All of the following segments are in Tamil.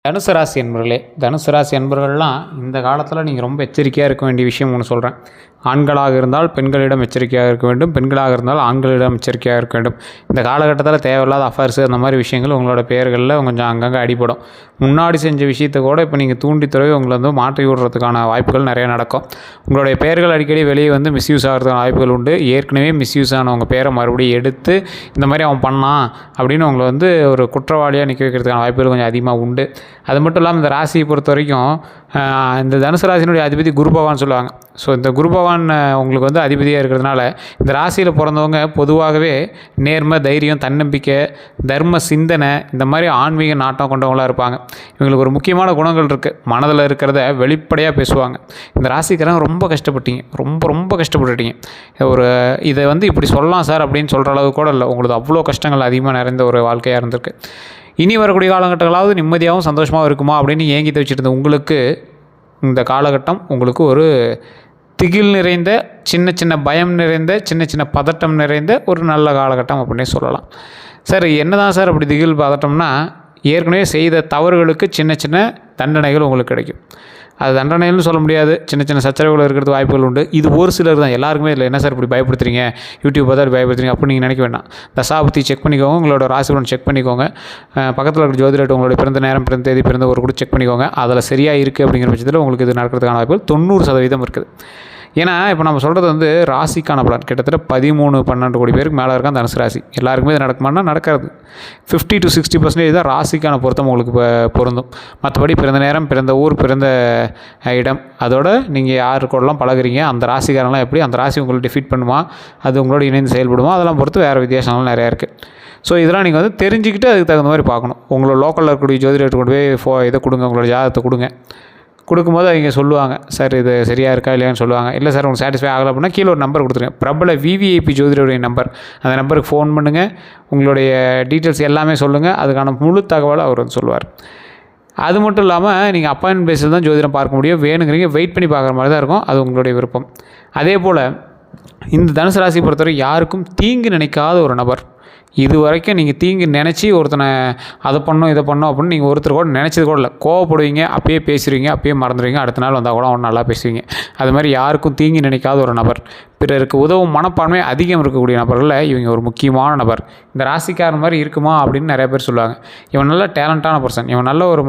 தனுசு ராசி என்பவர்களே, தனுசு ராசி என்பவர்கள்லாம் இந்த காலத்தில் நீங்கள் ரொம்ப எச்சரிக்கையாக இருக்க வேண்டிய விஷயம் ஒன்று சொல்கிறேன். ஆண்களாக இருந்தால் பெண்களிடம் எச்சரிக்கையாக இருக்க வேண்டும், பெண்களாக இருந்தால் ஆண்களிடம் எச்சரிக்கையாக இருக்க வேண்டும். இந்த காலகட்டத்தில் தேவையில்லாத அஃபேர்ஸு அந்த மாதிரி விஷயங்கள் உங்களோட பெயர்களில் கொஞ்சம் அங்கங்கே அடிபடும். முன்னாடி செஞ்ச விஷயத்தை கூட இப்போ நீங்கள் தூண்டி துறவி உங்களை வந்து மாற்றி விடுறதுக்கான வாய்ப்புகள் நிறைய நடக்கும். உங்களுடைய பெயர்கள் அடிக்கடி வெளியே வந்து மிஸ்யூஸ் ஆகிறதுக்கான வாய்ப்புகள் உண்டு. ஏற்கனவே மிஸ்யூஸ் ஆனவங்க பேரை மறுபடியும் எடுத்து இந்த மாதிரி அவன் பண்ணான் அப்படின்னு உங்களை வந்து ஒரு குற்றவாளியாக நிற்க வைக்கிறதுக்கான வாய்ப்புகள் கொஞ்சம் அதிகமாக உண்டு. அது மட்டும் இல்லாமல் இந்த ராசியை பொறுத்த வரைக்கும் இந்த தனுசு ராசியினுடைய அதிபதி குரு பகவான் சொல்லுவாங்க. ஸோ இந்த குரு பகவான் உங்களுக்கு வந்து அதிபதியாக இருக்கிறதுனால இந்த ராசியில் பிறந்தவங்க பொதுவாகவே நேர்மை, தைரியம், தன்னம்பிக்கை, தர்ம சிந்தனை, இந்த மாதிரி ஆன்மீக நாட்டம் கொண்டவங்களாக இருப்பாங்க. இவங்களுக்கு ஒரு முக்கியமான குணங்கள் இருக்குது. மனதில் இருக்கிறத வெளிப்படையாக பேசுவாங்க. இந்த ராசிக்காரங்க ரொம்ப கஷ்டப்பட்டீங்க, ரொம்ப கஷ்டப்பட்டுட்டீங்க. இதை வந்து இப்படி சொல்லலாம் சார் அப்படின்னு சொல்கிற அளவு கூட இல்லை. உங்களுக்கு அவ்வளோ கஷ்டங்கள் அதிகமாக நிறைந்த ஒரு வாழ்க்கையாக இருந்திருக்கு. இனி வரக்கூடிய காலகட்டங்களாவது நிம்மதியாகவும் சந்தோஷமாகவும் இருக்குமா அப்படின்னு ஏங்கி வச்சுட்டு இருந்த உங்களுக்கு இந்த காலகட்டம் உங்களுக்கு ஒரு திகில் நிறைந்த, சின்ன பயம் நிறைந்த, சின்ன பதட்டம் நிறைந்த ஒரு நல்ல காலகட்டம் அப்படின்னே சொல்லலாம். சார் என்னதான் சார் அப்படி திகில் பதட்டம்னா, ஏற்கனவே செய்த தவறுகளுக்கு சின்ன தண்டனைகள் உங்களுக்கு கிடைக்கும். அது தண்டனைன்னு சொல்ல முடியாது, சின்ன சச்சரவுகள் இருக்கிறது வாய்ப்புகள் உண்டு. இது ஒரு சிலர் தான், எல்லாருக்குமே இல்லை. என்ன சார் இப்படி பயப்படுத்துறீங்க, யூடியூப் பார்த்தா பயப்படுத்துறீங்க அப்படின்னு நீங்கள் நினைக்க வேண்டாம். தசாபுத்தி செக் பண்ணிக்கோங்க, உங்களோட ராசிபலன் செக் பண்ணிக்கோங்க, பக்கத்தில் இருக்கிற ஜோதிடர் உங்களுடைய பிறந்த நேரம், பிறந்த தேதி, பிறந்த ஒரு கூட செக் பண்ணிக்கோங்க. அதில் சரியாக இருக்குது அப்படிங்கிற பட்சத்தில் உங்களுக்கு இது நடக்கிறதுக்கான வாய்ப்புகள் 90% இருக்குது. ஏன்னா இப்போ நம்ம சொல்கிறது வந்து ராசிக்கான பலன். கிட்டத்தட்ட 13-12 கோடி பேருக்கு மேலே இருக்கான் தனுசு ராசி. எல்லாருக்குமே இது நடக்குமானா நடக்காது. 50 to 60% தான் ராசிக்கான பொருத்தம் உங்களுக்கு பொருந்தும். மற்றபடி பிறந்த நேரம், பிறந்த ஊர், பிறந்த இடம், அதோட நீங்கள் யார் கூடலாம் பழகுறீங்க, அந்த ராசிக்காரெல்லாம் எப்படி, அந்த ராசி உங்களை டிஃபீட் பண்ணுமா, அது உங்களோட இணைந்து செயல்படுமா, அதெல்லாம் பொறுத்து வேறு வித்தியாசங்கள்லாம் நிறையா இருக்குது. ஸோ இதெல்லாம் நீங்கள் வந்து தெரிஞ்சுக்கிட்டு அதுக்கு தகுந்த மாதிரி பார்க்கணும். உங்களோட லோக்கலில் இருக்கக்கூடிய ஜோதிடர்கிட்ட கொண்டு போய் இதை கொடுங்க, உங்களோட ஜாதகத்தை கொடுக்கும்போது அவங்க சொல்லுவாங்க, சார் இது சரியாக இருக்கா இல்லையான்னு சொல்லுவாங்க. இல்லை சார் உங்களுக்கு சாட்டிஸ்ஃபை ஆகலை அப்படின்னா கீழே ஒரு நம்பர் கொடுத்துருங்க, பிரபல விவிஐபி ஜோதிடருடைய நம்பர். அந்த நம்பருக்கு ஃபோன் பண்ணுங்கள், உங்களுடைய டீட்டெயில்ஸ் எல்லாமே சொல்லுங்கள், அதுக்கான முழு தகவலை அவர் வந்து சொல்லுவார். அது மட்டும் இல்லாமல் நீங்கள் அப்பாயின்மெண்ட் பேஸில் தான் ஜோதிடம் பார்க்க முடியும். வேணுங்கிறீங்க வெயிட் பண்ணி பார்க்குற மாதிரி தான் இருக்கும், அது உங்களுடைய விருப்பம். அதே போல் இந்த தனுசு ராசி பொறுத்தவரை யாருக்கும் தீங்கு நினைக்காத ஒரு நபர். இது வரைக்கும் நீங்கள் தீங்கு நினச்சி ஒருத்தனை அதை பண்ணோம் இதை பண்ணோம் அப்படின்னு நீங்கள் ஒருத்தர் கூட நினச்சது கூட இல்லை. கோவப்படுவீங்க, அப்பயே பேசுவீங்க, அப்பயே மறந்துடுவீங்க, அடுத்த நாள் வந்தால் கூட அவன் நல்லா பேசுவீங்க. அது மாதிரி யாருக்கும் தீங்கு நினைக்காத ஒரு நபர், பிறருக்கு உதவும் மனப்பான்மை அதிகம் இருக்கக்கூடிய நபர்களில் இவங்க ஒரு முக்கியமான நபர். இந்த ராசிக்காரன் மாதிரி இருக்குமா அப்படின்னு நிறைய பேர் சொல்லுவாங்க. இவன் நல்ல டேலண்டான பர்சன், இவன் நல்ல ஒரு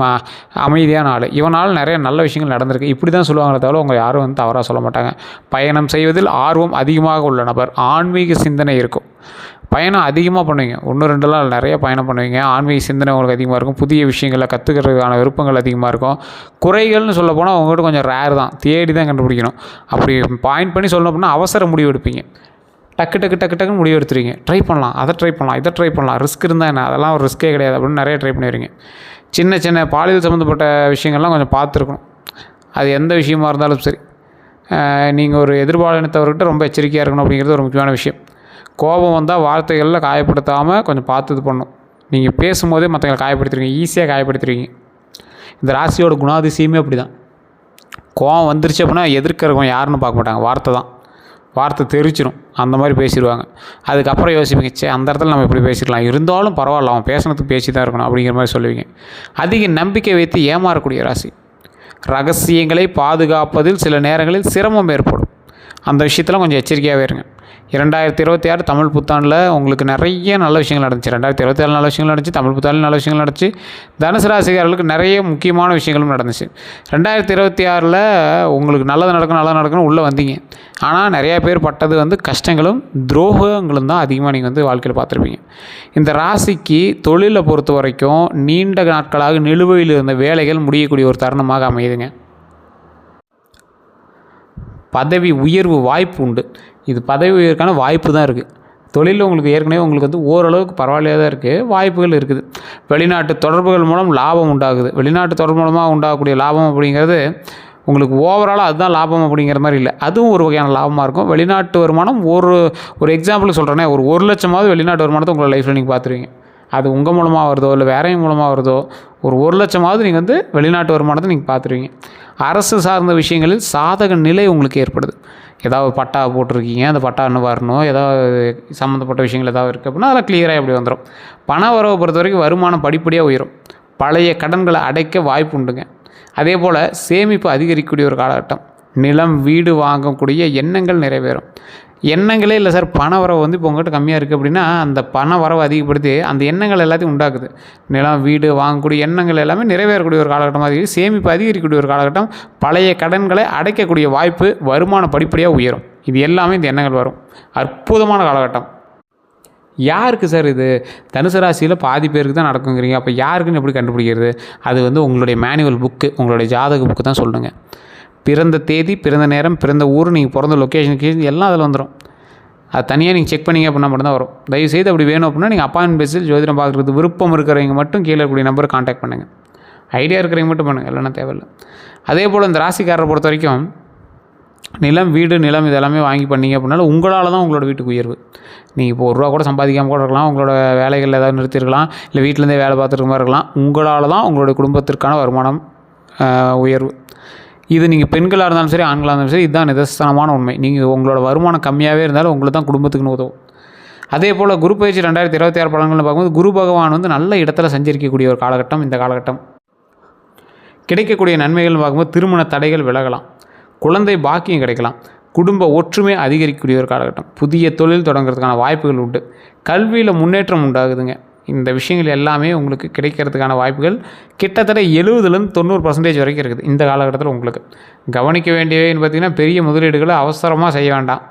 அமைதியான ஆள், இவனால் நிறைய நல்ல விஷயங்கள் நடந்திருக்கு, இப்படி தான் சொல்லுவாங்களே தவிர அவங்க யாரும் வந்து தவறாக சொல்ல மாட்டாங்க. பயணம் செய்வதில் ஆர்வம் அதிகமாக உள்ள நபர், ஆன்மீக சிந்தனை இருக்கும், பயணம் அதிகமாக பண்ணுவீங்க. 1-2 நிறைய பயணம் பண்ணுவீங்க. ஆன்மீக சிந்தனை உங்களுக்கு அதிகமாக இருக்கும். புதிய விஷயங்களை கற்றுக்கிறதுக்கான விருப்பங்கள் அதிகமாக இருக்கும். குறைகள்னு சொல்ல போனால் அவங்ககிட்ட கொஞ்சம் ரேர் தான், தேடி தான் கண்டுபிடிக்கணும். அப்படி பாயிண்ட் பண்ணி சொல்லணும் அப்படின்னா அவசர முடிவு எடுப்பீங்க. டக்குன்னு முடிவு எடுத்துருவீங்க. ட்ரை பண்ணலாம், அதை ட்ரை பண்ணலாம், இதை ட்ரை பண்ணலாம், ரிஸ்க் இருந்தால் என்ன, அதெல்லாம் ஒரு ரிஸ்க்கே கிடையாது அப்படின்னு நிறைய ட்ரை பண்ணிடுவீங்க. சின்ன பாலியல் சம்மந்தப்பட்ட விஷயங்கள்லாம் கொஞ்சம் பார்த்துருக்கணும். அது எந்த விஷயமா இருந்தாலும் சரி, நீங்கள் ஒரு எதிர்பாலினத்தவர்கிட்ட ரொம்ப எச்சரிக்கையாக இருக்கணும் அப்படிங்கிறது ஒரு முக்கியமான விஷயம். கோபம் வந்தால் வார்த்தைகளில் காயப்படுத்தாமல் கொஞ்சம் பார்த்து இது பண்ணணும். நீங்கள் பேசும்போதே மற்றவங்களை காயப்படுத்துறீங்க, ஈஸியாக காயப்படுத்துறீங்க. இந்த ராசியோட குணாதிசயமே அப்படி தான். கோபம் வந்துருச்சு அப்படின்னா எதிர்க்கிறவங்க யாருன்னு பார்க்க மாட்டாங்க, வார்த்தை தெரிச்சிடும், அந்த மாதிரி பேசிடுவாங்க. அதுக்கப்புறம் யோசிப்பீங்க, அந்த இடத்துல நம்ம இப்படி பேசிக்கலாம், இருந்தாலும் பரவாயில்ல, அவன் பேசுனதுக்கு பேசி தான் இருக்கணும் அப்படிங்கிற மாதிரி சொல்லுவீங்க. அதிக நம்பிக்கை வைத்து ஏமாறக்கூடிய ராசி. ரகசியங்களை பாதுகாப்பதில் சில நேரங்களில் சிரமம் ஏற்படும். அந்த விஷயத்தில் கொஞ்சம் எச்சரிக்கையாகவே இருங்க. 2026 தமிழ் புத்தாண்டில் உங்களுக்கு நிறைய நல்ல விஷயங்கள் நடந்துச்சு. 2027 நல்ல விஷயங்கள் நடந்துச்சு, தமிழ் புத்தாண்டில் நல்ல விஷயங்கள் நடந்துச்சு. தனுசு ராசிக்காரர்களுக்கு நிறைய முக்கியமான விஷயங்களும் நடந்துச்சு. 2026 உங்களுக்கு நல்லது நடக்கணும் உள்ளே வந்தீங்க. ஆனால் நிறையா பேர் பட்டது வந்து கஷ்டங்களும் துரோகங்களும் தான் அதிகமாக நீங்கள் வந்து வாழ்க்கையில் பார்த்துருப்பீங்க. இந்த ராசிக்கு தொழிலை பொறுத்த வரைக்கும் நீண்ட நாட்களாக நிலுவையில் இருந்த வேலைகள் முடியக்கூடிய ஒரு தருணமாக அமையுதுங்க. பதவி உயர்வு வாய்ப்பு உண்டு. இது பதவி உயர்வுக்கான வாய்ப்பு தான் இருக்குது. தொழிலில் உங்களுக்கு ஏற்கனவே உங்களுக்கு வந்து ஓரளவுக்கு பரவாயில்லையாக தான் இருக்குது, வாய்ப்புகள் இருக்குது. வெளிநாட்டு தொடர்புகள் மூலம் லாபம் உண்டாகுது. வெளிநாட்டு தொடர்பு மூலமாக உண்டாகக்கூடிய லாபம் அப்படிங்கிறது உங்களுக்கு ஓவராலாக அதுதான் லாபம் அப்படிங்கிற மாதிரி இல்லை, அதுவும் ஒரு வகையான லாபமாக இருக்கும். வெளிநாட்டு வருமானம் ஒரு எக்ஸாம்பிளுக்கு சொல்கிறேன்னே, ஒரு 1 லட்சமாவது வெளிநாட்டு வருமானத்தை உங்களை லைஃப்பில் நீங்கள் பார்த்துருவீங்க. அது உங்கள் மூலமாக வருதோ இல்லை வேறையும் மூலமாக வருதோ, ஒரு 1 லட்சமாவது நீங்கள் வந்து வெளிநாட்டு வருமானத்தை நீங்கள் பார்த்துருவீங்க. அரசு சார்ந்த விஷயங்களில் சாதக நிலை உங்களுக்கு ஏற்படுது. ஏதாவது பட்டா போட்டிருக்கீங்க, அந்த பட்டா இன்னும் வரணும், ஏதாவது சம்மந்தப்பட்ட விஷயங்கள் ஏதாவது இருக்குது அப்படின்னா அதெல்லாம் கிளியராக எப்படி வந்துடும். பண வரவை பொறுத்த வரைக்கும் வருமானம் படிப்படியாக உயரும். பழைய கடன்களை அடைக்க வாய்ப்பு உண்டுங்க. அதே போல் சேமிப்பு அதிகரிக்கக்கூடிய ஒரு காலகட்டம். நிலம் வீடு வாங்கக்கூடிய எண்ணங்கள் நிறைவேறும். எண்ணங்களே இல்லை சார், பண வரவு வந்து இப்போ உங்கள்கிட்ட கம்மியாக இருக்குது அப்படின்னா அந்த பண வரவு அதிகப்படுத்தி அந்த எண்ணங்கள் எல்லாத்தையும் உண்டாக்குது. நிலம் வீடு வாங்கக்கூடிய எண்ணங்கள் எல்லாமே நிறைவேறக்கூடிய ஒரு காலகட்டமாக இருக்குது. சேமிப்பு அதிகரிக்கக்கூடிய ஒரு காலகட்டம். பழைய கடன்களை அடைக்கக்கூடிய வாய்ப்பு, வருமானம் படிப்படியாக உயரும். இது எல்லாமே இந்த எண்ணங்கள் வரும். அற்புதமான காலகட்டம். யாருக்கு சார் இது? தனுசு ராசியில் பாதி பேருக்கு தான் நடக்குங்கிறீங்க. அப்போ யாருக்குன்னு எப்படி கண்டுபிடிக்கிறது? அது வந்து உங்களுடைய மேனுவல் புக்கு, உங்களுடைய ஜாதக புக்கு தான் சொல்லுங்க. பிறந்த தேதி, பிறந்த நேரம், பிறந்த ஊர், நீங்கள் பிறந்த லொக்கேஷன் எல்லாம் அதில் வந்துடும். அது தனியாக நீங்கள் செக் பண்ணிங்க அப்படின்னா மட்டும்தான் வரும். தயவுசெய்து அப்படி வேணும் அப்படின்னா நீங்கள் அப்பாயின்மெண்ட் பேஸில் ஜோதிடம் பார்க்குறது விருப்பம் இருக்கிறவங்க மட்டும் கீழே இருக்கக்கூடிய நம்பரை காண்டாக்ட் பண்ணுங்கள். ஐடியா இருக்கிறவங்க மட்டும் பண்ணுங்கள், இல்லைன்னா தேவையில்லை. அதே போல் இந்த ராசிக்காரரை பொறுத்த வரைக்கும் நிலம் வீடு நிலம் இதெல்லாமே வாங்கி பண்ணிங்க அப்படின்னாலும் உங்களால் தான் உங்களோட வீட்டுக்கு உயர்வு. நீங்கள் இப்போ ₹1 கூட சம்பாதிக்காமல் கூட இருக்கலாம், உங்களோட வேலைகள் ஏதாவது நிறுத்திருக்கலாம், இல்லை வீட்டிலேருந்தே வேலை பார்த்துருக்க மாதிரி இருக்கலாம். உங்களால் தான் உங்களுடைய குடும்பத்திற்கான வருமானம் உயர்வு. இது நீங்கள் பெண்களாக இருந்தாலும் சரி ஆண்களாக இருந்தாலும் சரி, இதுதான் நிதர்சனமான உண்மை. நீங்கள் உங்களோட வருமானம் கம்மியாகவே இருந்தாலும் உங்களுக்கு தான் குடும்பத்துக்குன்னு உதவும். அதே போல் குரு பயிற்சி 2026 பலன்களை பார்க்கும்போது குரு பகவான் வந்து நல்ல இடத்துல சஞ்சரிக்கக்கூடிய ஒரு காலகட்டம் இந்த காலகட்டம். கிடைக்கக்கூடிய நன்மைகள்னு பார்க்கும்போது திருமண தடைகள் விலகலாம், குழந்தை பாக்கியம் கிடைக்கலாம், குடும்ப ஒற்றுமை அதிகரிக்கக்கூடிய ஒரு காலகட்டம், புதிய தொழில் தொடங்குறதுக்கான வாய்ப்புகள் உண்டு, கல்வியில் முன்னேற்றம் உண்டாகுதுங்க. இந்த விஷயங்கள் எல்லாமே உங்களுக்கு கிடைக்கிறதுக்கான வாய்ப்புகள் கிட்டத்தட்ட 70% 90% வரைக்கும் இருக்குது இந்த காலகட்டத்தில். உங்களுக்கு கவனிக்க வேண்டியவைன்னு பார்த்திங்கன்னா, பெரிய முதலீடுகளை அவசரமாக செய்ய வேண்டாம்,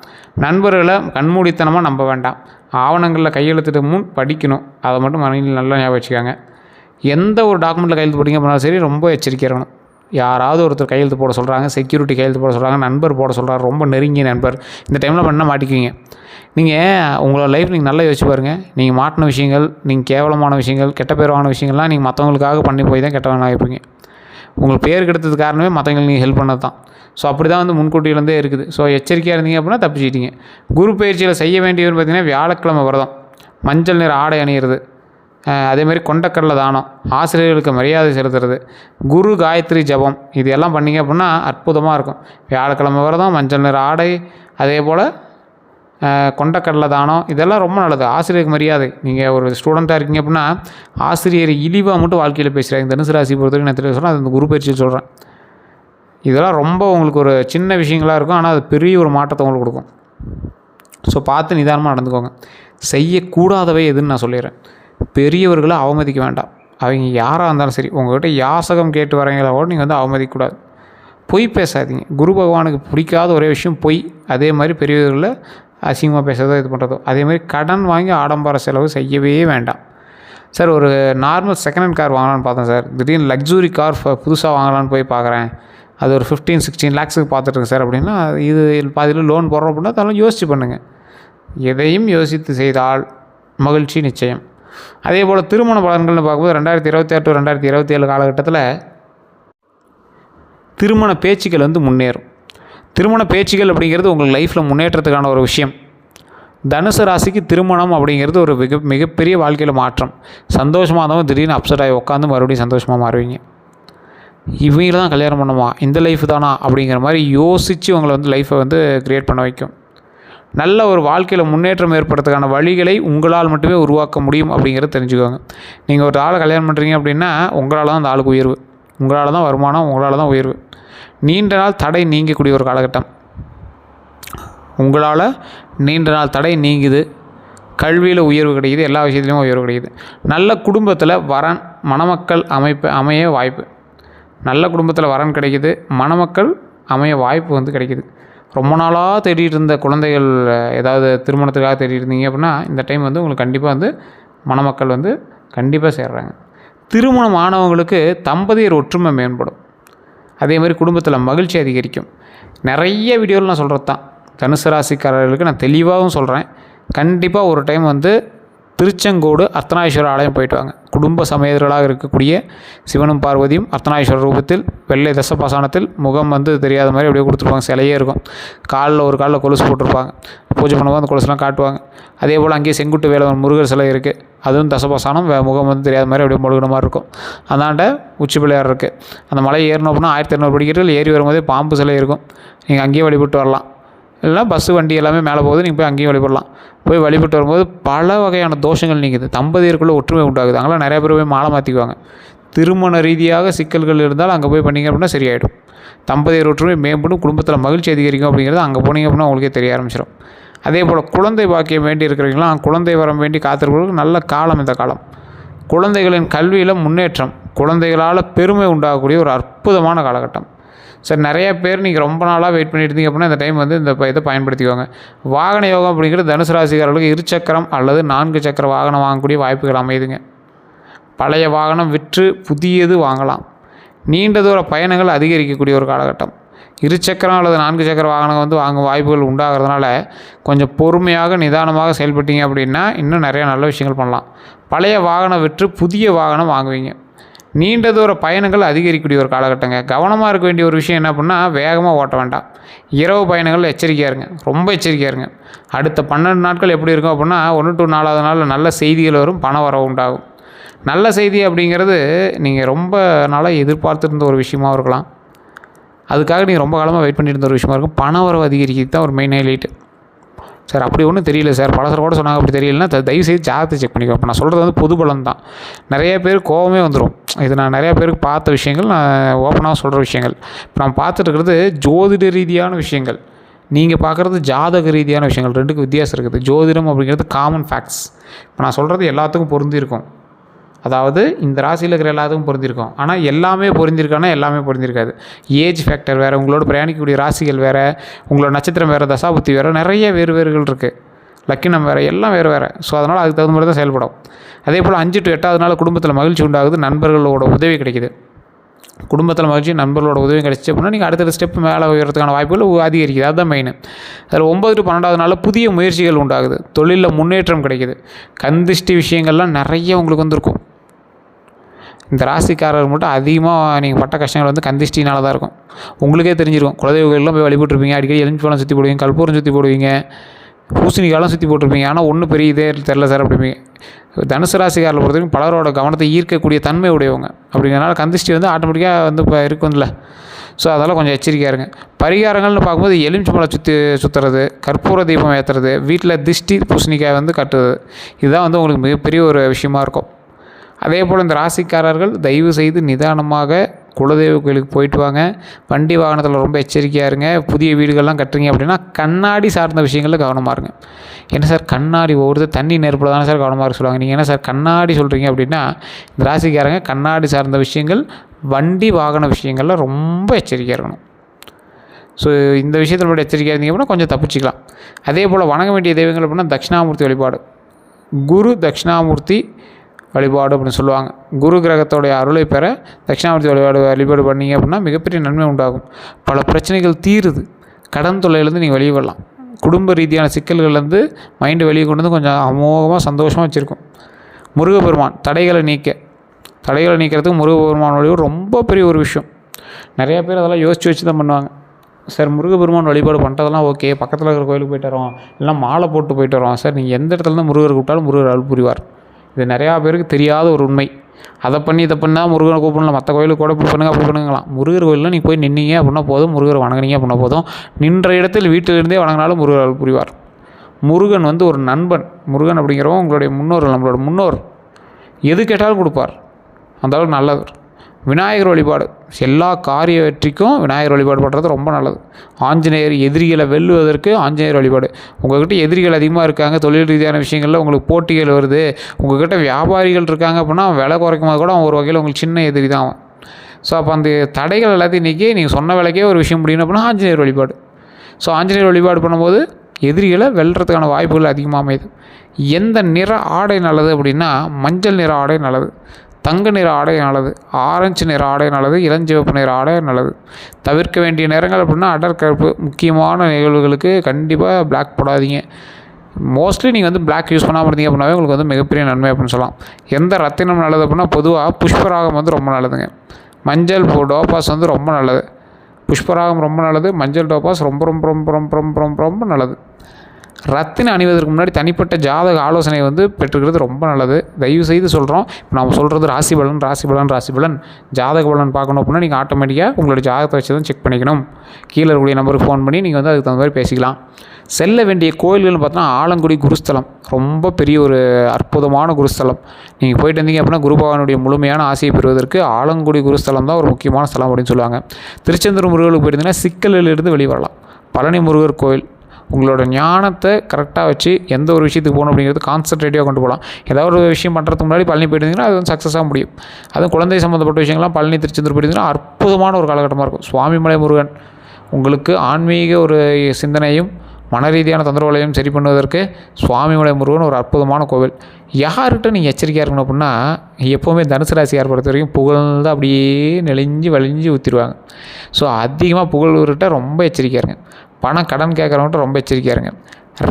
நண்பர்களை கண்மூடித்தனமாக நம்ப வேண்டாம், ஆவணங்களில் கையெழுத்துட்டு முன் படிக்கணும். அதை மட்டும் மனதில் நல்லா ஞாபகம் வச்சுக்காங்க. எந்த ஒரு டாக்குமெண்ட்டில் கையெழுத்து போட்டிங்க அப்படின்னாலும் சரி ரொம்ப எச்சரிக்கையாக இருக்கணும். யாராவது ஒருத்தர் கையெழுத்து போட சொல்கிறாங்க, செக்யூரிட்டி கையெழுத்து போட சொல்கிறாங்க, நண்பர் போட சொல்கிறார், ரொம்ப நெருங்கிய நண்பர், இந்த டைமில் பண்ணால் மாட்டிக்குவீங்க. நீங்கள் உங்களோட லைஃப் நீங்கள் நல்லா யோசிச்சு பாருங்கள். நீங்கள் மாட்டின விஷயங்கள், நீங்கள் கேவலமான விஷயங்கள், கெட்ட பேரான விஷயங்கள்லாம் நீங்கள் மற்றவங்களுக்காக பண்ணி போய் தான் கெட்டவனாக இருப்பீங்க. உங்களுக்கு பேர் கெடுத்தது காரணமே மற்றவங்களுக்கு நீங்கள் ஹெல்ப் பண்ணது தான். ஸோ அப்படி தான் வந்து முன்கூட்டியிலேருந்தே இருக்குது. ஸோ எச்சரிக்கையாக இருந்தீங்க அப்படின்னா தப்பிச்சிட்டிங்க. குரு பயிற்சியில் செய்ய வேண்டியதுன்னு பார்த்திங்கன்னா, வியாழக்கிழமை விரதம், மஞ்சள் நிற ஆடை அணியிறது, அதேமாதிரி கொண்டக்கடலை தானம், ஆசிரியர்களுக்கு மரியாதை செலுத்துறது, குரு காயத்ரி ஜபம், இது எல்லாம் பண்ணிங்க அப்படின்னா அற்புதமாக இருக்கும். வியாழக்கிழமை விரதம், மஞ்சள் நிற ஆடை, அதே போல் கொண்டக்கடலை தானம், இதெல்லாம் ரொம்ப நல்லது. ஆசிரியருக்கு மரியாதை. நீங்கள் ஒரு ஸ்டூடெண்ட்டாக இருக்கீங்க அப்படின்னா ஆசிரியர் இழிவாக மட்டும் வாழ்க்கையில் பேசுகிறாங்க. தனுசு ராசி பொறுத்தவரைக்கும் நான் தெரிய சொல்கிறேன், அது இந்த குரு பயிற்சியில் சொல்கிறேன். இதெல்லாம் ரொம்ப உங்களுக்கு ஒரு சின்ன விஷயங்களாக இருக்கும், ஆனால் அது பெரிய ஒரு மாற்றத்தை உங்களுக்கு கொடுக்கும். ஸோ பார்த்து நிதானமாக நடந்துக்கோங்க. செய்யக்கூடாதவை எதுன்னு நான் சொல்லிடுறேன். பெரியவர்களை அவமதிக்க வேண்டாம். அவங்க யாராக இருந்தாலும் சரி, உங்கள்கிட்ட யாசகம் கேட்டு வரீங்களா கூட நீங்கள் வந்து அவமதிக்கக்கூடாது. பொய் பேசாதீங்க. குரு பகவானுக்கு பிடிக்காத ஒரே விஷயம் பொய். அதே மாதிரி பெரியவர்களை அசிங்கமாக பேசுறதோ இது பண்ணுறதோ. அதேமாதிரி கடன் வாங்கி ஆடம்பர செலவு செய்யவே வேண்டாம். சார் ஒரு நார்மல் செகண்ட் ஹேண்ட் கார் வாங்கலான்னு பார்த்தேன் சார், திடீர்னு லக்ஸுரி கார் புதுசாக வாங்கலான்னு போய் பார்க்குறேன், அது ஒரு 15-16 lakhs பார்த்துட்ருக்கு சார் அப்படின்னா, இது பாதியில் லோன் போடுறோம் அப்படின்னா அதெல்லாம் யோசித்து பண்ணுங்கள். எதையும் யோசித்து செய்தால் மகிழ்ச்சி நிச்சயம். அதே போல் திருமண பலன்கள்னு பார்க்கும்போது 2026 to 2027 காலகட்டத்தில் திருமண பேச்சுக்கள் வந்து முன்னேறும். திருமண பேச்சுக்கள் அப்படிங்கிறது உங்கள் லைஃப்பில் முன்னேற்றத்துக்கான ஒரு விஷயம். தனுசு ராசிக்கு திருமணம் அப்படிங்கிறது ஒரு மிகப்பெரிய வாழ்க்கையில் மாற்றம். சந்தோஷமாக இருந்தவங்க திடீர்னு அப்செட் ஆகி உட்காந்து மறுபடியும் சந்தோஷமாக மாறுவீங்க. இவங்கள தான் கல்யாணம் பண்ணுமா, இந்த லைஃப் தானா அப்படிங்கிற மாதிரி யோசித்து உங்களை வந்து லைஃப்பை வந்து க்ரியேட் பண்ண வைக்கும். நல்ல ஒரு வாழ்க்கையில் முன்னேற்றம் ஏற்படுறதுக்கான வழிகளை உங்களால் மட்டுமே உருவாக்க முடியும் அப்படிங்கிறத தெரிஞ்சுக்கோங்க. நீங்கள் ஒரு ஆளை கல்யாணம் பண்ணுறீங்க அப்படின்னா உங்களால் தான் அந்த ஆளுக்கு உயர்வு, உங்களால் தான் வருமானம், உங்களால் தான் உயர்வு. நீண்ட நாள் தடை நீங்கக்கூடிய ஒரு காலகட்டம். உங்களால் நீண்ட நாள் தடை நீங்குது, கல்வியில் உயர்வு கிடைக்குது, எல்லா விஷயத்துலையும் உயர்வு கிடைக்குது. நல்ல குடும்பத்தில் வரன் மணமக்கள் அமைய வாய்ப்பு. நல்ல குடும்பத்தில் வரன் கிடைக்குது, மணமக்கள் அமைய வாய்ப்பு வந்து கிடைக்குது. ரொம்ப நாளாக தேடிட்டு இருந்த குழந்தைகள் ஏதாவது திருமணத்துக்காக தேடிட்டு இருந்தீங்க அப்படின்னா இந்த டைம் வந்து உங்களுக்கு கண்டிப்பாக வந்து மணமக்கள் வந்து கண்டிப்பாக சேர்றாங்க. திருமணம் ஆனவங்களுக்கு தம்பதியர் ஒற்றுமை மேம்படும். அதே மாதிரி குடும்பத்தில் மகிழ்ச்சி அதிகரிக்கும். நிறைய வீடியோவில் நான் சொல்கிறது தான். தனுசு ராசிக்காரர்களுக்கு நான் தெளிவாகவும் சொல்கிறேன். கண்டிப்பாக ஒரு டைம் வந்து திருச்செங்கோடு அர்த்தநாரீஸ்வரர் ஆலயம் போயிட்டு வாங்க. குடும்ப சமேதர்களாக இருக்கக்கூடிய சிவனும் பார்வதியும் அர்த்தநாரீஸ்வரர் ரூபத்தில் வெள்ளை தசபாசானத்தில் முகம் வந்து தெரியாத மாதிரி அப்படியே கொடுத்துருப்பாங்க. சிலையே இருக்கும். ஒரு காலில் கொலுசு போட்டிருப்பாங்க. பூஜை பண்ணும்போது அந்த கொலுசுலாம் காட்டுவாங்க. அதே போல் அங்கேயே செங்குட்டு வேலவன் முருகர் சிலை இருக்குது. அதுவும் தசபாசானம், முகம் வந்து தெரியாத மாதிரி அப்படியே முழுகின மாதிரி இருக்கும். அந்தாண்ட உச்சி பிள்ளையார் இருக்குது. அந்த மலை ஏறணும் அப்படின்னா 1200 படிக்கட்டில் ஏறி வரும்போதே பாம்பு சிலை இருக்கும். நீங்கள் அங்கேயே வழிபட்டு வரலாம். இல்லைனா பஸ்ஸு வண்டி எல்லாமே மேலே போகுது, நீங்கள் போய் அங்கேயும் வழிபடலாம். போய் வழிபட்டு வரும்போது பல வகையான தோஷங்கள் நீங்குது. தம்பதியருக்குள்ளே ஒற்றுமை உண்டாகுது. அங்கெல்லாம் நிறைய பேர் போய் மாலை மாற்றிக்குவாங்க. திருமண ரீதியாக சிக்கல்கள் இருந்தால் அங்கே போய் பண்ணிங்க அப்படின்னா சரியாயிடும். தம்பதியர் ஒற்றுமை மேம்படும், குடும்பத்தில் மகிழ்ச்சி அதிகரிக்கும் அப்படிங்கிறது அங்கே போனீங்க அப்படின்னா உங்களுக்கே தெரிய ஆரம்பிச்சிடும். அதே போல் குழந்தை பாக்கியம் வேண்டி இருக்கிறவங்களாம் குழந்தை வரம் வேண்டி காத்திருக்கிறவங்களுக்கு நல்ல காலம் இந்த காலம். குழந்தைகளின் கல்வியில் முன்னேற்றம், குழந்தைகளால் பெருமை உண்டாகக்கூடிய ஒரு அற்புதமான காலகட்டம். சார் நிறைய பேர் நீங்கள் ரொம்ப நாளாக வெயிட் பண்ணிட்டு இருந்தீங்க அப்படின்னா இந்த டைம் வந்து இந்த இதை பயன்படுத்திக்குவாங்க. வாகன யோகம் அப்படிங்கிறது தனுசு ராசிக்காரர்களுக்கு 2 சக்கரம் அல்லது 4 சக்கர வாகனம் வாங்கக்கூடிய வாய்ப்புகள் அமையுதுங்க. பழைய வாகனம் விற்று புதியது வாங்கலாம். நீண்ட தூர பயணங்கள் அதிகரிக்கக்கூடிய ஒரு காலகட்டம். 2 சக்கரம் அல்லது 4 சக்கர வாகனம் வந்து வாங்கும் வாய்ப்புகள் உண்டாகிறதுனால கொஞ்சம் பொறுமையாக நிதானமாக செயல்பட்டீங்க அப்படின்னா இன்னும் நிறையா நல்ல விஷயங்கள் பண்ணலாம். பழைய வாகனம் விற்று புதிய வாகனம் வாங்குவீங்க. நீண்ட தூர பயணங்கள் அதிகரிக்கக்கூடிய ஒரு காலகட்டங்க. கவனமாக இருக்க வேண்டிய ஒரு விஷயம் என்ன அப்படின்னா, வேகமாக ஓட்ட வேண்டாம். இரவு பயணங்கள் எச்சரிக்கையாக இருங்க, ரொம்ப எச்சரிக்கையாக இருங்க. அடுத்த 12 நாட்கள் எப்படி இருக்கும் அப்படின்னா 1 to 4வது நாளில் நல்ல செய்திகள் வரும், பண வரவு உண்டாகும். நல்ல செய்தி அப்படிங்கிறது நீங்கள் ரொம்ப நாளாக எதிர்பார்த்துருந்த ஒரு விஷயமாக இருக்கலாம். அதுக்காக நீங்கள் ரொம்ப காலமாக வெயிட் பண்ணிட்டு இருந்த ஒரு விஷயமா இருக்கும். பண வரவு அதிகரிக்கிறது தான் ஒரு மெயின் ஹைலைட்டு. சார் அப்படி ஒன்றும் தெரியல சார், பலசர கூட சொன்னாங்க அப்படி தெரியலன்னா தயவுசெய்து ஜாதகத்தை செக் பண்ணிக்கோ. இப்போ நான் சொல்கிறது வந்து பொது பலம் தான். நிறைய பேர் கோபமே வந்துடும். இது நான் நிறையா பேருக்கு பார்த்த விஷயங்கள், நான் ஓப்பனாக சொல்கிற விஷயங்கள். இப்போ நான் பார்த்துட்டு இருக்கிறது ஜோதிட ரீதியான விஷயங்கள், நீங்கள் பார்க்குறது ஜாதக ரீதியான விஷயங்கள். ரெண்டுக்கும் வித்தியாசம் இருக்குது. ஜோதிடம் அப்படிங்கிறது காமன் ஃபேக்ட்ஸ். இப்போ நான் சொல்கிறது எல்லாத்துக்கும் பொருந்திருக்கும். அதாவது இந்த ராசியில் இருக்கிற எல்லாத்துக்கும் பொருந்திருக்கும். ஆனால் எல்லாமே பொருந்திருக்கானா எல்லாமே பொருந்திருக்காது. ஏஜ் ஃபேக்டர் வேறு, உங்களோட பிரயாணிக்கக்கூடிய ராசிகள் வேறு, உங்களோட நட்சத்திரம் வேறு, தசாபுத்தி வேறு, நிறைய வேறுகள் இருக்குது. லக்கினம் வேறு, எல்லாம் வேறு. ஸோ அதனால் அதுக்கு தகுந்த மாதிரி தான் செயல்படும். அதே போல் 5 to 8வது நாள் குடும்பத்தில் மகிழ்ச்சி உண்டாகுது, நண்பர்களோட உதவி கிடைக்குது. குடும்பத்தில் மகிழ்ச்சி, நண்பர்களோட உதவி கிடைச்சி அப்படின்னா நீங்கள் அடுத்த ஸ்டெப் மேலே உயர்றதுக்கான வாய்ப்புகள் அதிகரிக்குது. அதுதான் மெயின். அதில் 9 to 12வது நாளில் புதிய முயற்சிகள் உண்டாகுது, தொழிலில் முன்னேற்றம் கிடைக்குது. கந்திஷ்டி விஷயங்கள்லாம் நிறைய உங்களுக்கு வந்திருக்கும். இந்த ராசிக்காரர்கள் மட்டும் அதிகமாக நீங்கள் பட்ட கஷ்டங்கள் வந்து கந்திஷ்டினால தான் இருக்கும். உங்களுக்கே தெரிஞ்சிருக்கும். குலதெய்வ கோயிலெலாம் போய் வழிபட்டுருப்பீங்க, அடிக்கடி எலுமிச்சம்பழம் சுற்றி போடுவீங்க, கற்பூரம் சுற்றி போடுவீங்க, பூசணிக்காலம் சுற்றி போட்டிருப்பீங்க. ஆனால் ஒன்றும் பெரிய இதே தெரில சார் அப்படிப்பீங்க. தனுசு ராசிக்காரில் பொறுத்தவரைக்கும் பலரோட கவனத்தை ஈர்க்கக்கூடிய தன்மை உடையவங்க. அப்படிங்கிறனால கந்திஷ்டி வந்து ஆட்டோமேட்டிக்காக வந்து இப்போ இருக்கும்ல. ஸோ அதெல்லாம் கொஞ்சம் எச்சரிக்கையாக இருங்க. பரிகாரங்கள்னு பார்க்கும்போது எலுமிச்சம்பழம் சுற்றுறது, கற்பூர தீபம் ஏற்றுறது, வீட்டில் திஷ்டி பூசணிக்காய் வந்து கட்டுறது, இதுதான் வந்து உங்களுக்கு மிகப்பெரிய ஒரு விஷயமா இருக்கும். அதே போல் இந்த ராசிக்காரர்கள் தயவு செய்து நிதானமாக குலதெய்வ கோயிலுக்கு போயிட்டு வாங்க. வண்டி வாகனத்தில் ரொம்ப எச்சரிக்கையாக இருங்க. புதிய வீடுகள்லாம் கட்டுறீங்க அப்படின்னா கண்ணாடி சார்ந்த விஷயங்களில் கவனமாக இருங்க. என்ன சார் கண்ணாடி ஒவ்வொருத்தர் தண்ணி நெருப்பில் தானே சார் கவனமாக இருக்க சொல்லுவாங்க. நீங்கள் என்ன சார் கண்ணாடி சொல்கிறீங்க அப்படின்னா, இந்த ராசிக்காரங்க கண்ணாடி சார்ந்த விஷயங்கள், வண்டி வாகன விஷயங்களில் ரொம்ப எச்சரிக்கையாக இருக்கணும். ஸோ இந்த விஷயத்தில் மட்டும் எச்சரிக்கையாக இருந்தீங்க அப்படின்னா கொஞ்சம் தப்பிச்சிக்கலாம். அதே போல் வணங்க வேண்டிய தெய்வங்கள் அப்படின்னா தட்சிணாமூர்த்தி வழிபாடு, குரு தட்சிணாமூர்த்தி வழிபாடு அப்படின்னு சொல்லுவாங்க. குரு கிரகத்தோடைய அருளை பெற தட்சிணாமூர்த்தி வழிபாடு பண்ணிங்க அப்படின்னா மிகப்பெரிய நன்மை உண்டாகும். பல பிரச்சனைகள் தீருது. கடன் தொல்லையிலேருந்து நீங்கள் வெளியே வரலாம். குடும்ப ரீதியான சிக்கல்கள்லேருந்து மைண்டு வெளியே கொண்டு வந்து கொஞ்சம் அமோகமாக சந்தோஷமாக வச்சுருக்கும். முருகப்பெருமான் தடைகளை நீக்கிறதுக்கு முருகப்பெருமான் வழிபாடு ரொம்ப பெரிய ஒரு விஷயம். நிறையா பேர் அதெல்லாம் யோசித்து தான் பண்ணுவாங்க. சார் முருகப்பெருமான் வழிபாடு பண்ணுறதெல்லாம் ஓகே, பக்கத்தில் இருக்கிற கோயிலுக்கு போய்ட்டு வரோம், இல்லைனா மாலை போட்டு போய்ட்டு வரோம். சார் நீங்கள் எந்த இடத்துலேருந்து முருகர் கூப்பிட்டாலும் முருகர் அருள் புரிவார். இது நிறையா பேருக்கு தெரியாத ஒரு உண்மை. அதை பண்ணி இதை பண்ணால் முருகனை கூப்பிடலாம், மற்ற கோயிலுக்கு கூட இப்படி பண்ணுங்க அப்படி பண்ணுங்களாம். முருகர் கோயிலில் நீங்கள் போய் நின்னீங்க அப்படின்னா போதும், முருகர் வணங்குனீங்க அப்படின்னா போதும், நின்ற இடத்தில் வீட்டிலிருந்தே வணங்கினாலும் முருகர் அருள் புரிவார். முருகன் வந்து ஒரு நண்பன். முருகன் அப்படிங்கிறவங்க உங்களுடைய நம்மளோட முன்னோர். எது கேட்டாலும் கொடுப்பார். அந்தளவுக்கு நல்லவர். விநாயகர் வழிபாடு எல்லா காரிய வெற்றிக்கும் விநாயகர் வழிபாடு பண்ணுறது ரொம்ப நல்லது. ஆஞ்சநேயர் எதிரிகளை வெல்லுவதற்கு ஆஞ்சநேயர் வழிபாடு. உங்கள்கிட்ட எதிரிகள் அதிகமாக இருக்காங்க, தொழில் ரீதியான விஷயங்களில் உங்களுக்கு போட்டிகள் வருது, உங்கள்கிட்ட வியாபாரிகள் இருக்காங்க அப்படின்னா விலை குறைக்கும் போது கூட அவன் ஒரு வகையில் உங்களுக்கு சின்ன எதிரி தான் அவன். ஸோ அப்போ அந்த தடைகள் எல்லாத்தையும் நீக்கி நீங்கள் சொன்ன விலைக்கே ஒரு விஷயம் முடியணும் அப்படின்னா ஆஞ்சநேயர் வழிபாடு. ஸோ ஆஞ்சநேயர் வழிபாடு பண்ணும்போது எதிரிகளை வெல்றதுக்கான வாய்ப்புகள் அதிகமாக அமையுது. எந்த நிற ஆடை நல்லது அப்படின்னா மஞ்சள் நிற ஆடை நல்லது, தங்க நிற ஆடை நல்லது, ஆரஞ்சு நிற ஆடை நல்லது, இளஞ்சிவப்பு நிற ஆடை நல்லது. தவிர்க்க வேண்டிய நிறங்கள் அப்படின்னா அடர்கருப்பு. முக்கியமான நிகழ்வுகளுக்கு கண்டிப்பாக பிளாக் போடாதீங்க. மோஸ்ட்லி நீங்கள் வந்து பிளாக் யூஸ் பண்ணாமல் இருந்தீங்க அப்படின்னாவே உங்களுக்கு வந்து மிகப்பெரிய நன்மை அப்படின்னு சொல்லலாம். எந்த ரத்தினம் நல்லது அப்படின்னா பொதுவாக புஷ்பராகம் வந்து ரொம்ப நல்லதுங்க. மஞ்சள் டோபாஸ் வந்து ரொம்ப நல்லது. புஷ்பராகம் ரொம்ப நல்லது, மஞ்சள் டோபாஸ் ரொம்ப ரொம்ப ரொம்ப ரொம்ப ரொம்ப ரொம்ப ரொம்ப நல்லது. ரத்தினம் அணிவதற்கு முன்னாடி தனிப்பட்ட ஜாதக ஆலோசனை வந்து பெற்றுக்கிறது ரொம்ப நல்லது. தயவுசெய்து சொல்கிறோம். இப்போ நம்ம சொல்கிறது ராசி பலன் ஜாதக பலன் பார்க்கணும் அப்படின்னா நீங்கள் ஆட்டோமேட்டிக்காக உங்களுடைய ஜாதகத்தை வச்சு தான் செக் பண்ணிக்கணும். கீழே இருக்கக்கூடிய நம்பருக்கு ஃபோன் பண்ணி நீங்கள் வந்து அதுக்கு தகுந்த மாதிரி பேசிக்கலாம். செல்ல வேண்டிய கோயில்கள்னு பார்த்தோன்னா ஆலங்குடி குருஸ்தலம் ரொம்ப பெரிய ஒரு அற்புதமான குருஸ்தலம். நீங்கள் போயிட்டு வந்தீங்க அப்படின்னா குரு பகவானுடைய முழுமையான ஆசையை பெறுவதற்கு ஆலங்குடி குருஸ்தலம் தான் ஒரு முக்கியமான ஸ்தலம் அப்படின்னு சொல்லுவாங்க. திருச்செந்தூர் முருகருக்கு போயிருந்தீங்கன்னா சிக்கலிலிருந்து வெளிவரலாம். பழனி முருகர் கோயில் உங்களோட ஞானத்தை கரெக்டாக வச்சு எந்த ஒரு விஷயத்துக்கு போகணும் அப்படிங்கிறது கான்சன்ட்ரேட்டிவாக கொண்டு போகலாம். ஏதாவது ஒரு விஷயம் பண்ணுறதுக்கு முன்னாடி பழனி போயிருந்தீங்கன்னா அது வந்து சக்ஸஸாக முடியும். அதுவும் குழந்தை சம்மந்தப்பட்ட விஷயங்கள்லாம் பழனி திருச்செந்தூர் போயிருந்தீங்கன்னா அற்புதமான ஒரு காலகட்டமாக இருக்கும். சுவாமிமலை முருகன் உங்களுக்கு ஆன்மீக ஒரு சிந்தனையும் மன ரீதியான தொந்தரவுகளையும் சரி பண்ணுவதற்கு சுவாமிமலை முருகன் ஒரு அற்புதமான கோவில். யார்கிட்ட நீங்கள் எச்சரிக்கையாக இருக்கணும் அப்படின்னா, எப்போவுமே தனுசு ராசியார் பொறுத்த வரைக்கும் புகழ்ந்து அப்படியே நெளிஞ்சு வலிஞ்சு ஊற்றிடுவாங்க. ஸோ அதிகமாக புகழ்கிட்ட ரொம்ப எச்சரிக்கையாக இருங்க. பணம் கடன் கேட்குறவங்ககிட்ட ரொம்ப எச்சரிக்கையாக இருங்க.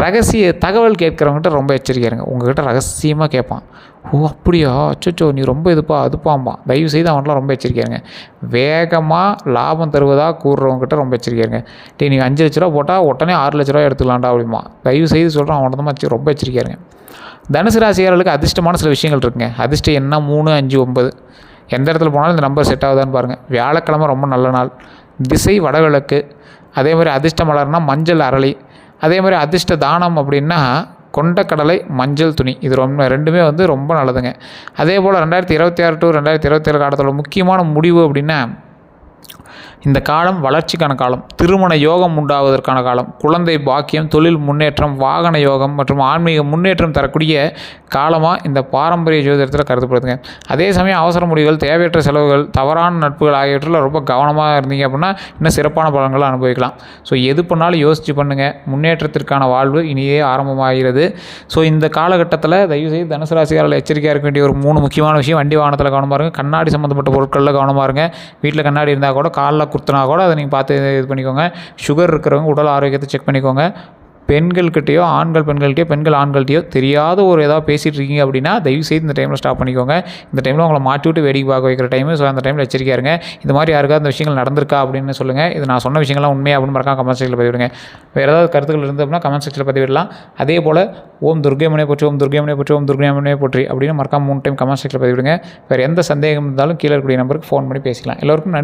ரகசிய தகவல் கேட்குறவங்ககிட்ட ரொம்ப எச்சரிக்கையாக இருங்க. உங்கள்கிட்ட ரகசியமாக கேட்பான். ஓ அப்படியா, அச்சோ நீ ரொம்ப அதுப்பாம்பா. தயவுசெய்து அவன்லாம் ரொம்ப எச்சரிக்கையாக இருங்க. வேகமாக லாபம் தருவதாக கூறுறவங்ககிட்ட ரொம்ப எச்சரிக்கையாக இருங்க. நீ 5 லட்ச ரூபா போட்டால் உடனே 6 லட்ச ரூபா எடுத்துக்கலாம்டா அப்படிமா. தயவுசெய்து சொல்கிறேன், அவன்கிட்ட தான் ரொம்ப எச்சரிக்கையாக இருங்க. தனுசு ராசியாளர்களுக்கு அதிர்ஷ்டமான சில விஷயங்கள் இருக்குங்க. அதிர்ஷ்டம் என்ன 3, 5, 9 எந்த இடத்துல போனாலும் இந்த நம்பர் செட் ஆகுதான்னு பாருங்கள். வியாழக்கிழமை ரொம்ப நல்ல நாள். திசை வடகிழக்கு. அதே மாதிரி அதிர்ஷ்ட மலர்னால் மஞ்சள் அரளி. அதே மாதிரி அதிர்ஷ்ட தானம் அப்படின்னா கொண்டக்கடலை மஞ்சள் துணி. இது ரெண்டுமே வந்து ரொம்ப நல்லதுங்க. அதே போல் 2026 to 2027 காலத்தோட முக்கியமான முடிவு அப்படின்னா, இந்த காலம் வளர்ச்சிக்கான காலம், திருமண யோகம் உண்டாவதற்கான காலம், குழந்தை பாக்கியம், தொழில் முன்னேற்றம், வாகன யோகம் மற்றும் ஆன்மீக முன்னேற்றம் தரக்கூடிய காலமாக இந்த பாரம்பரிய ஜோதிடத்தில் கருதப்படுதுங்க. அதே சமயம் அவசர முடிவுகள், தேவையற்ற செலவுகள், தவறான நட்புகள் ஆகியவற்றில் ரொம்ப கவனமாக இருந்தீங்க அப்படின்னா இன்னும் சிறப்பான பலன்களை அனுபவிக்கலாம். ஸோ எது பண்ணாலும் யோசித்து பண்ணுங்கள். முன்னேற்றத்திற்கான வாழ்வு இனியே ஆரம்பமாகிறது. ஸோ இந்த காலகட்டத்தில் தயவுசெய்து தனுசு ராசியாளர்கள் எச்சரிக்கையாக இருக்க வேண்டிய ஒரு 3 முக்கியமான விஷயம்: வண்டி வாகனத்தில் கவனமாக இருங்க, கண்ணாடி சம்மந்தப்பட்ட பொருட்களில் கவனமாக இருங்க, வீட்டில் கண்ணாடி இருந்தால் கூட காலில் குத்துனா கூட அதை நீங்கள் பார்த்து இது பண்ணிக்கோங்க. சுகர் இருக்கிறவங்க உடல் ஆரோக்கியத்தை செக் பண்ணிக்கோங்க. பெண்கள்கிட்டையோ பெண்கள்கிட்டயோ பெண்கள் ஆண்கள்கிட்டயோ தெரியாத ஒரு ஏதாவது பேசிகிட்டு இருக்கீங்க அப்படின்னா தயவுசெய்து இந்த டைமில் ஸ்டாப் பண்ணிக்கோங்க. இந்த டைமில் உங்களை மாட்டி விட்டு வேடிக்கை பார்க்க வைக்கிற டைமு. ஸோ அந்த டைமில் எச்சரிக்கையாக இருங்க. இந்த மாதிரி யாருக்காவது இந்த விஷயங்கள் நடந்திருக்கா அப்படின்னு சொல்லுங்கள். இது நான் சொன்ன விஷயங்கள்லாம் உண்மையாக அப்படின்னு மறக்காம கமெண்ட் செக்ஷனில் பதிவிடுங்க. வேறு ஏதாவது கருத்துக்கள் இருந்து அப்படின்னா கமெண்ட் செக்ஷனில் பதிவிடலாம். அதே போல் ஓம் துர்க்கைமனை போற்றி, ஓம் துர்க்கைமனை போற்றி, ஓம் துர்க்கைமனை போற்றி அப்படின்னு மறக்காம 3 டைம் கமெண்ட் செக்ஷனில் பதிவிடுங்க. வேறு எந்த சந்தேகம் இருந்தாலும் கீழே இருக்கக்கூடிய நம்பருக்கு ஃபோன் பண்ணி பேசிக்கலாம். எல்லோருக்கும்